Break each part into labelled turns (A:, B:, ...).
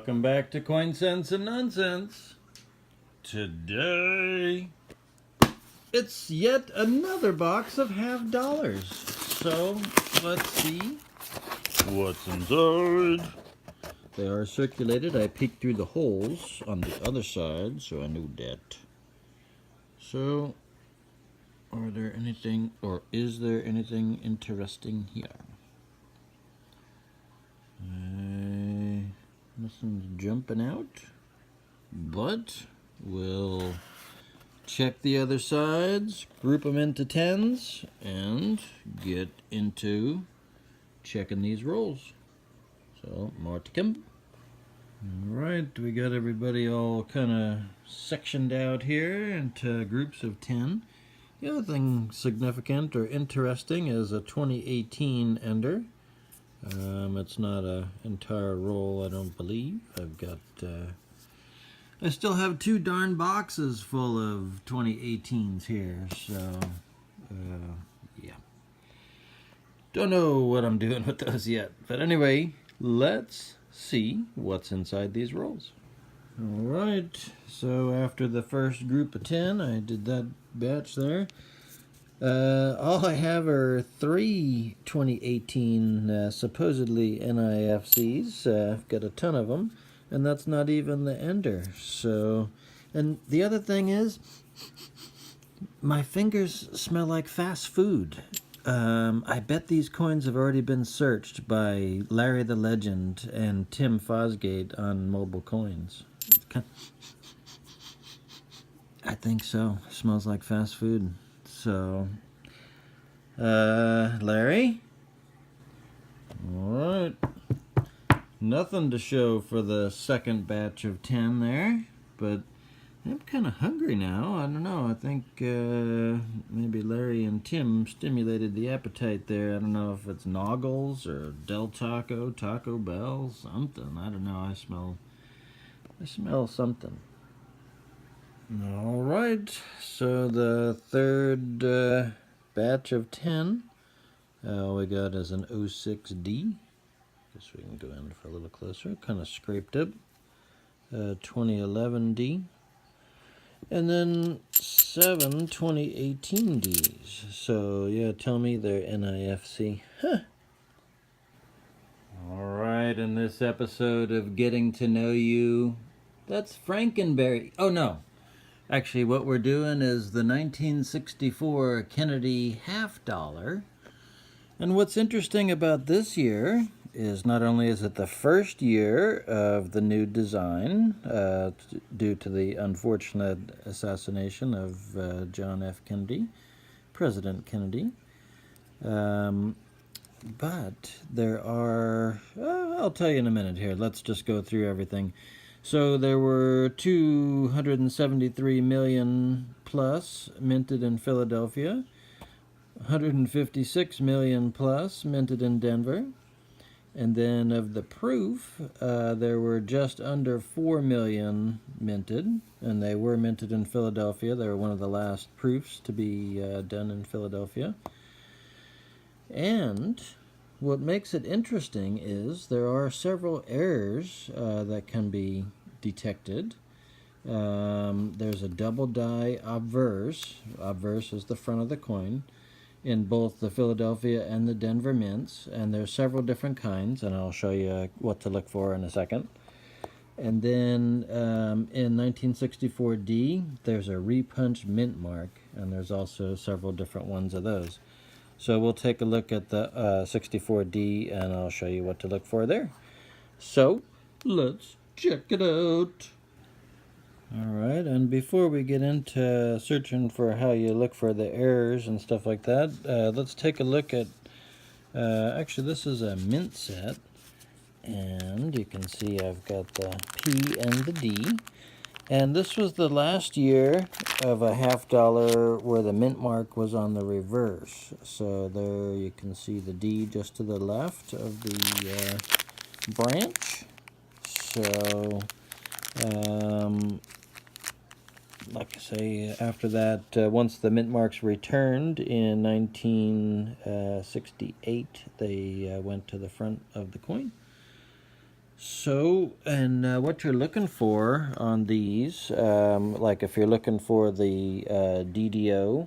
A: Welcome back to Coin Sense and Nonsense. Today, it's yet another box of half dollars. So, let's see what's inside. They are circulated. I peeked through the holes on the other side, so I knew that. So, are there anything, or is there anything interesting here? Nothing's jumping out, but we'll check the other sides, group them into tens, and get into checking these rolls. So, more to come. Alright, we got everybody all kind of sectioned out here into groups of 10. The other thing significant or interesting is a 2018 ender. It's not an entire roll, I don't believe. I still have 2 darn boxes full of 2018s here, so, yeah. Don't know what I'm doing with those yet. But anyway, let's see what's inside these rolls. Alright, so after the first group of 10, I did that batch there. All I have are 3 2018 supposedly NIFCs. I've got a ton of them, and that's not even the ender. So, and the other thing is, my fingers smell like fast food. I bet these coins have already been searched by Larry the Legend and Tim Fosgate on mobile coins. I think so. Smells like fast food. So, Larry? Alright. Nothing to show for the second batch of 10 there, but I'm kind of hungry now. I don't know. I think maybe Larry and Tim stimulated the appetite there. I don't know if it's Noggles or Del Taco, Taco Bell, something. I don't know. I smell something. Alright, so the third batch of 10, all we got is an 06D. Guess we can go in for a little closer, kind of scraped up. 2011D. And then 7 2018Ds. So, yeah, tell me they're NIFC. Huh. Alright, in this episode of Getting to Know You, that's Frankenberry. Oh, no. Actually, what we're doing is the 1964 Kennedy half dollar. And what's interesting about this year is not only is it the first year of the new design due to the unfortunate assassination of John F. Kennedy, President Kennedy, but there are, I'll tell you in a minute here. Let's just go through everything. So there were 273 million plus minted in Philadelphia, 156 million plus minted in Denver, and then of the proof, there were just under 4 million minted, and they were minted in Philadelphia. They were one of the last proofs to be done in Philadelphia. And what makes it interesting is there are several errors that can be detected. There's a double die obverse. Obverse is the front of the coin in both the Philadelphia and the Denver mints, and there's several different kinds, and I'll show you what to look for in a second. And then in 1964D, there's a repunch mint mark, and there's also several different ones of those. So we'll take a look at the 64D, and I'll show you what to look for there. So, let's check it out. Alright, and before we get into searching for how you look for the errors and stuff like that, let's take a look at, actually this is a mint set, and you can see I've got the P and the D. And this was the last year of a half dollar where the mint mark was on the reverse. So there you can see the D just to the left of the branch. So, like I say, after that, once the mint marks returned in 1968, they went to the front of the coin. So, and what you're looking for on these, like if you're looking for the DDO,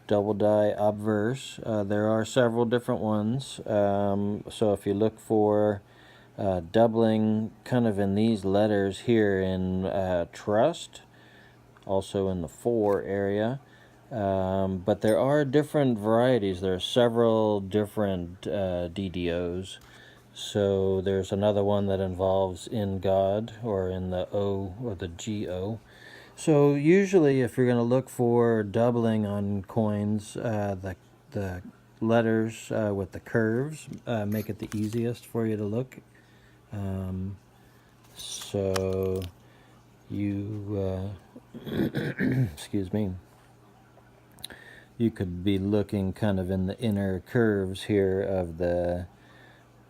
A: double die obverse, there are several different ones. So if you look for doubling kind of in these letters here in trust, also in the 4 area. But there are different varieties. There are several different DDOs. So there's another one that involves in God or in the O or the GO. So usually if you're going to look for doubling on coins, the letters with the curves make it the easiest for you to look. So you, excuse me, you could be looking kind of in the inner curves here of the,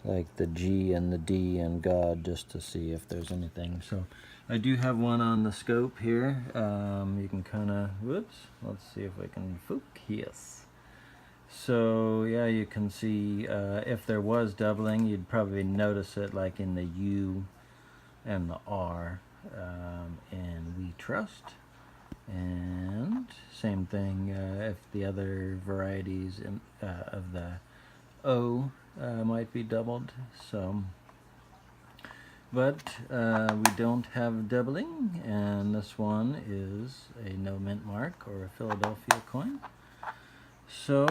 A: like the G and the D and God, just to see if there's anything. So I do have one on the scope here. You can kind of, whoops, let's see if I can focus. So yeah, you can see if there was doubling, you'd probably notice it like in the U and the R, and We Trust. And same thing if the other varieties of the O might be doubled. So, but we don't have doubling, and this one is a no mint mark or a Philadelphia coin. So,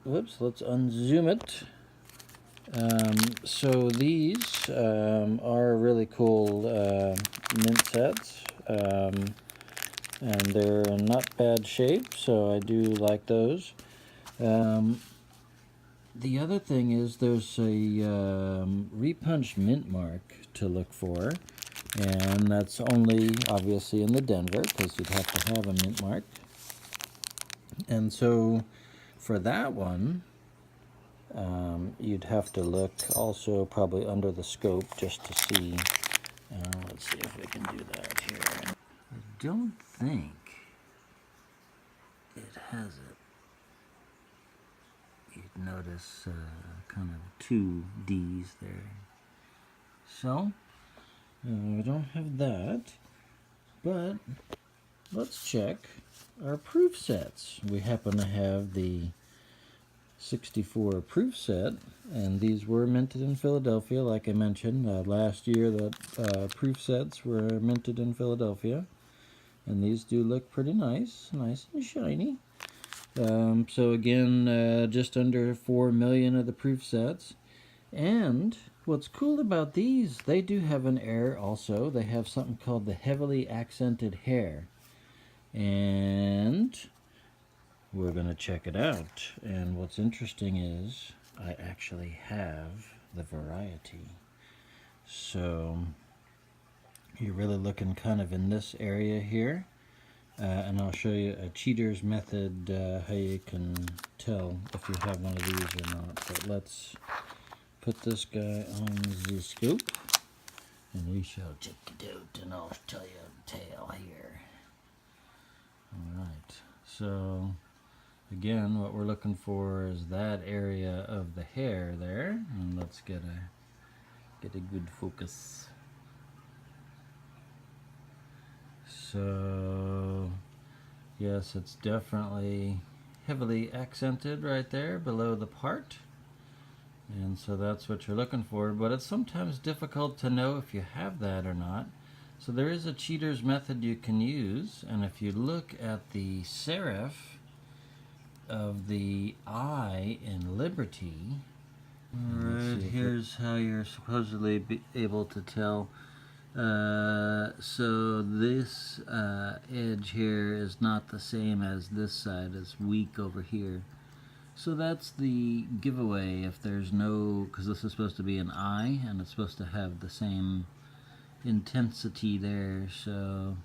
A: whoops, let's unzoom it. So these are really cool mint sets, and they're in not bad shape, so I do like those. The other thing is there's a repunched mint mark to look for, and that's only obviously in the Denver, because you'd have to have a mint mark. And so for that one, you'd have to look also probably under the scope just to see. Let's see if we can do that here. I don't think it has it. You'd notice kind of 2 D's there. So, we don't have that, but let's check our proof sets. We happen to have the 64 proof set, and these were minted in Philadelphia, like I mentioned. Last year that proof sets were minted in Philadelphia, and these do look pretty nice and shiny. So again, just under 4 million of the proof sets. And what's cool about these, they do have an error also. They have something called the heavily accented hair. And we're going to check it out. And what's interesting is I actually have the variety. So you're really looking kind of in this area here. And I'll show you a cheater's method, how you can tell if you have one of these or not. But let's put this guy on the scope, and we shall check it out, and I'll tell you the tale here. Alright, so again, what we're looking for is that area of the hair there, and let's get a good focus. So yes, it's definitely heavily accented right there below the part, and so that's what you're looking for, but it's sometimes difficult to know if you have that or not. So there is a cheater's method you can use, and if you look at the serif of the I in Liberty, alright, here's how you're supposedly able to tell. So this edge here is not the same as this side. It's weak over here. So that's the giveaway if there's no, because this is supposed to be an I, and it's supposed to have the same intensity there. So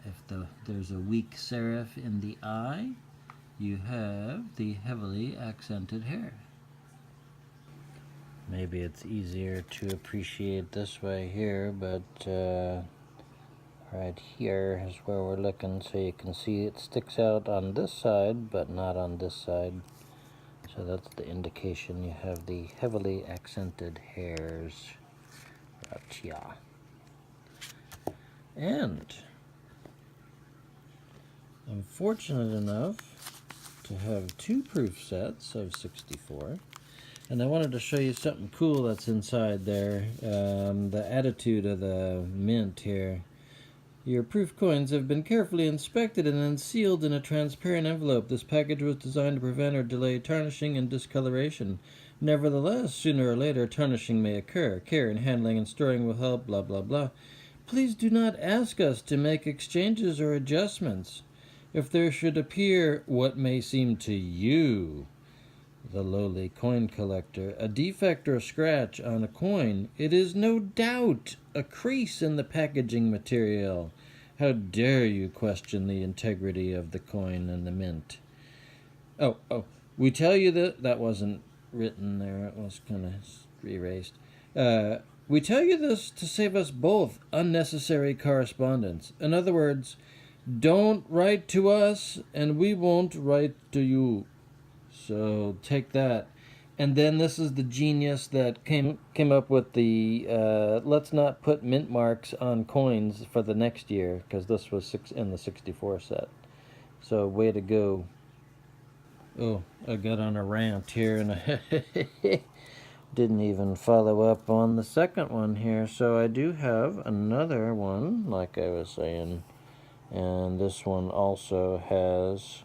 A: if there's a weak serif in the I, you have the heavily accented hair. Maybe it's easier to appreciate this way here, but right here is where we're looking, so you can see it sticks out on this side, but not on this side. So that's the indication you have the heavily accented hairs. Gotcha. And I'm fortunate enough to have two proof sets of 64. And I wanted to show you something cool that's inside there. The attitude of the mint here. Your proof coins have been carefully inspected and then sealed in a transparent envelope. This package was designed to prevent or delay tarnishing and discoloration. Nevertheless, sooner or later, tarnishing may occur. Care in handling and storing will help, blah, blah, blah. Please do not ask us to make exchanges or adjustments. If there should appear what may seem to you, the lowly coin collector, a defect or scratch on a coin, it is no doubt a crease in the packaging material. How dare you question the integrity of the coin and the mint? Oh, we tell you that wasn't written there. It was kind of erased. We tell you this to save us both unnecessary correspondence. In other words, don't write to us and we won't write to you. So take that. And then this is the genius that came up with the let's not put mint marks on coins for the next year, because this was in the 64 set. So way to go. Oh, I got on a rant here and I didn't even follow up on the second one here. So I do have another one, like I was saying, and this one also has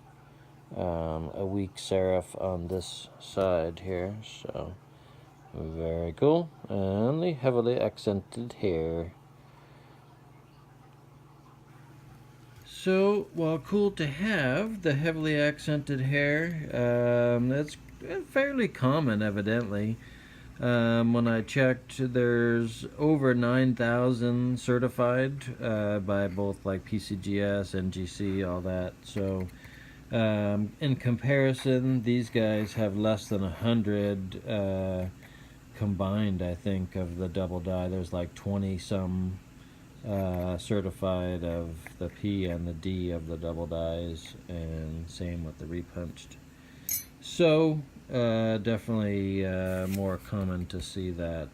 A: a weak serif on this side here, so very cool. And the heavily accented hair. So, while cool to have the heavily accented hair, it's fairly common, evidently. When I checked, there's over 9,000 certified by both like PCGS, NGC, all that. So in comparison, these guys have less than 100 combined, I think, of the double die. There's like 20-some certified of the P and the D of the double dies, and same with the repunched. So definitely more common to see that.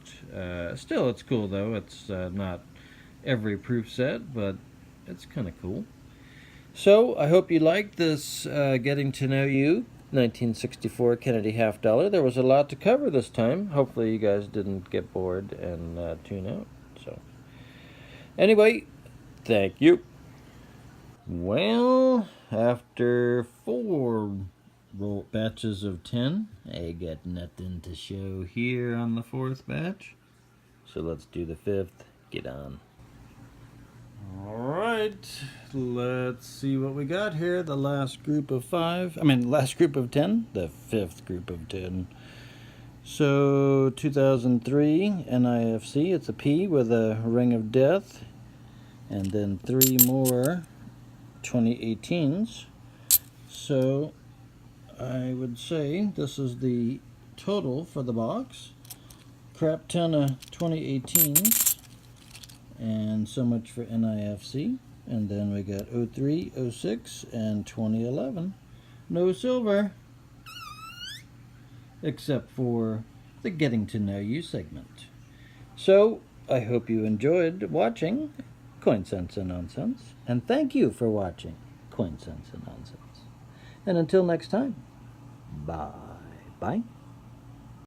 A: Still, it's cool though. It's not every proof set, but it's kind of cool. So I hope you liked this Getting to Know You 1964 Kennedy half dollar. There was a lot to cover this time. Hopefully you guys didn't get bored and tune out. So anyway, thank you. Well, after 4 batches of 10, I got nothing to show here on the 4th batch. So let's do the 5th. Get on. Alright, let's see what we got here. The last group of 5, last group of 10, the 5th group of 10. So 2003 NIFC, it's a P with a ring of death, and then 3 more 2018s. So I would say this is the total for the box. Crap ton of 2018s. And so much for NIFC. And then we got 03, 06, and 2011. No silver. Except for the Getting to Know You segment. So, I hope you enjoyed watching Coin Sense and Nonsense. And thank you for watching Coin Sense and Nonsense. And until next time, bye-bye.